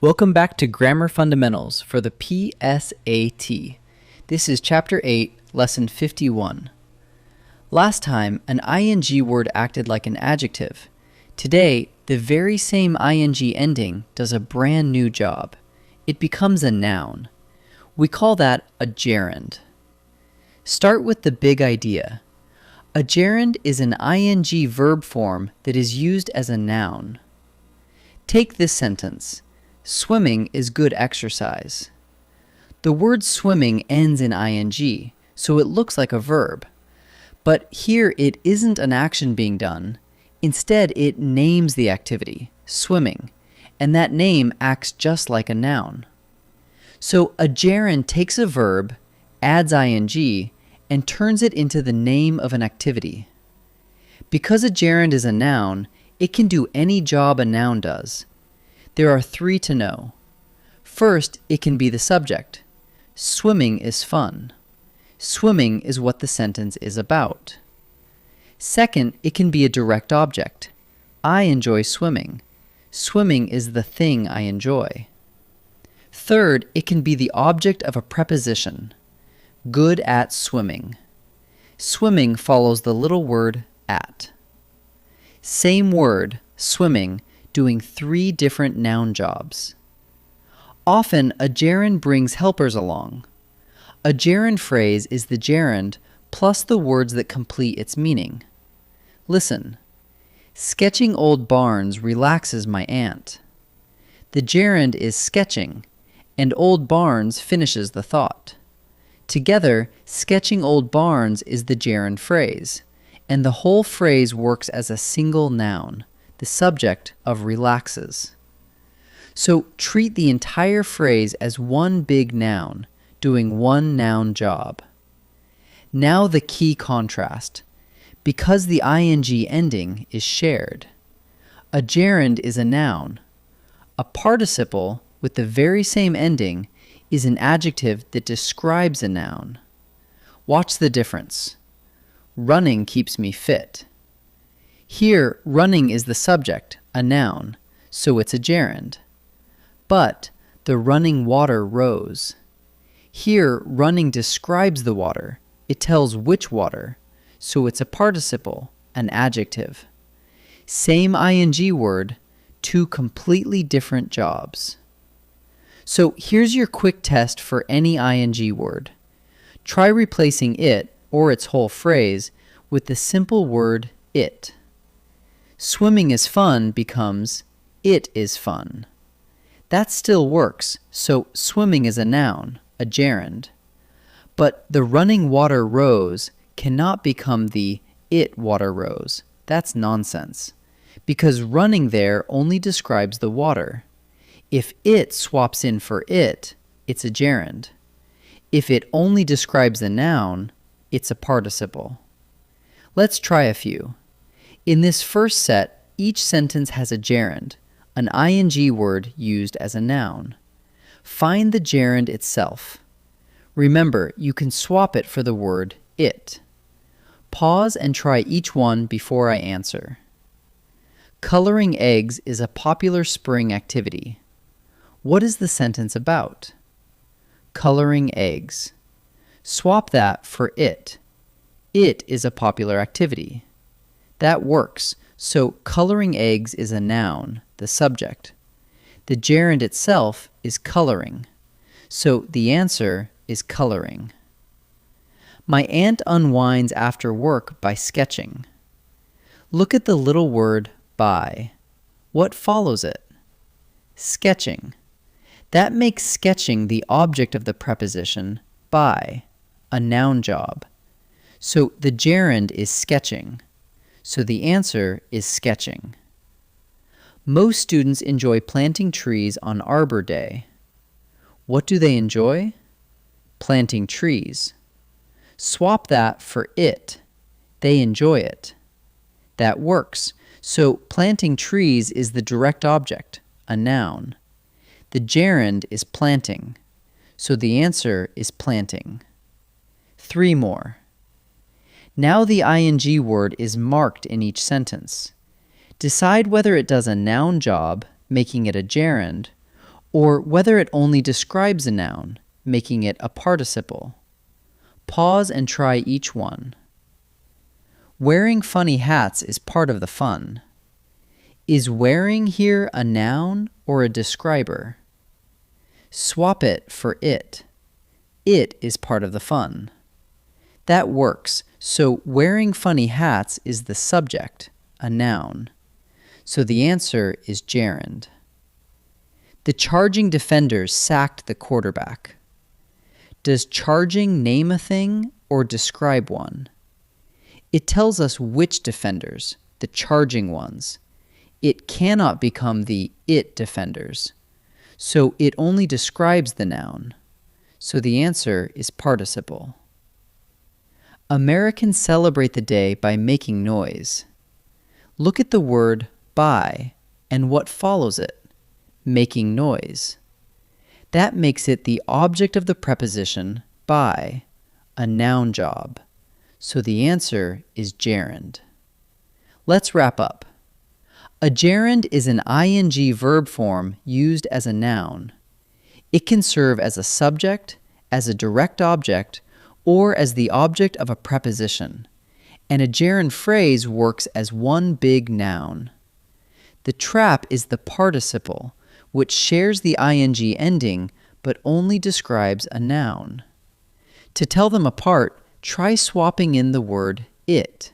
Welcome back to Grammar Fundamentals for the PSAT. This is Chapter 8, Lesson 51. Last time, an ing word acted like an adjective. Today, the very same ing ending does a brand new job. It becomes a noun. We call that a gerund. Start with the big idea. A gerund is an ing verb form that is used as a noun. Take this sentence. Swimming is good exercise. The word swimming ends in ing, so it looks like a verb. But here it isn't an action being done. Instead, it names the activity, swimming, and that name acts just like a noun. So a gerund takes a verb, adds ing, and turns it into the name of an activity. Because a gerund is a noun, it can do any job a noun does. There are three to know. First, it can be the subject. Swimming is fun. Swimming is what the sentence is about. Second, it can be a direct object. I enjoy swimming. Swimming is the thing I enjoy. Third, it can be the object of a preposition. Good at swimming. Swimming follows the little word at. Same word, swimming, doing three different noun jobs. Often, a gerund brings helpers along. A gerund phrase is the gerund plus the words that complete its meaning. Listen. Sketching old barns relaxes my aunt. The gerund is sketching, and old barns finishes the thought. Together, sketching old barns is the gerund phrase, and the whole phrase works as a single noun, the subject of relaxes. So treat the entire phrase as one big noun, doing one noun job. Now the key contrast. Because the ing ending is shared. A gerund is a noun. A participle with the very same ending is an adjective that describes a noun. Watch the difference. Running keeps me fit. Here, running is the subject, a noun, so it's a gerund. But the running water rose. Here, running describes the water. It tells which water, so it's a participle, an adjective. Same ing word, two completely different jobs. So here's your quick test for any ing word. Try replacing it, or its whole phrase, with the simple word it. Swimming is fun becomes it is fun. That still works, so swimming is a noun, a gerund. But the running water rose cannot become the it water rose. That's nonsense. Because running there only describes the water. If it swaps in for it, it's a gerund. If it only describes the noun, it's a participle. Let's try a few. In this first set, each sentence has a gerund, an ing word used as a noun. Find the gerund itself. Remember, you can swap it for the word it. Pause and try each one before I answer. Coloring eggs is a popular spring activity. What is the sentence about? Coloring eggs. Swap that for it. It is a popular activity. That works, so coloring eggs is a noun, the subject. The gerund itself is coloring, so the answer is coloring. My aunt unwinds after work by sketching. Look at the little word by. What follows it? Sketching. That makes sketching the object of the preposition by, a noun job. So the gerund is sketching. So the answer is sketching. Most students enjoy planting trees on Arbor Day. What do they enjoy? Planting trees. Swap that for it. They enjoy it. That works. So planting trees is the direct object, a noun. The gerund is planting. So the answer is planting. 3 more. Now the ing word is marked in each sentence. Decide whether it does a noun job, making it a gerund, or whether it only describes a noun, making it a participle. Pause and try each one. Wearing funny hats is part of the fun. Is wearing here a noun or a describer? Swap it for it. It is part of the fun. That works, so wearing funny hats is the subject, a noun. So the answer is gerund. The charging defenders sacked the quarterback. Does charging name a thing or describe one? It tells us which defenders, the charging ones. It cannot become the it defenders. So it only describes the noun. So the answer is participle. Americans celebrate the day by making noise. Look at the word by and what follows it, making noise. That makes it the object of the preposition by, a noun job. So the answer is gerund. Let's wrap up. A gerund is an ing verb form used as a noun. It can serve as a subject, as a direct object, or as the object of a preposition. And a gerund phrase works as one big noun. The trap is the participle, which shares the ing ending but only describes a noun. To tell them apart, try swapping in the word it.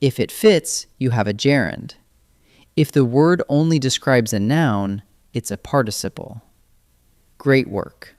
If it fits, you have a gerund. If the word only describes a noun, it's a participle. Great work.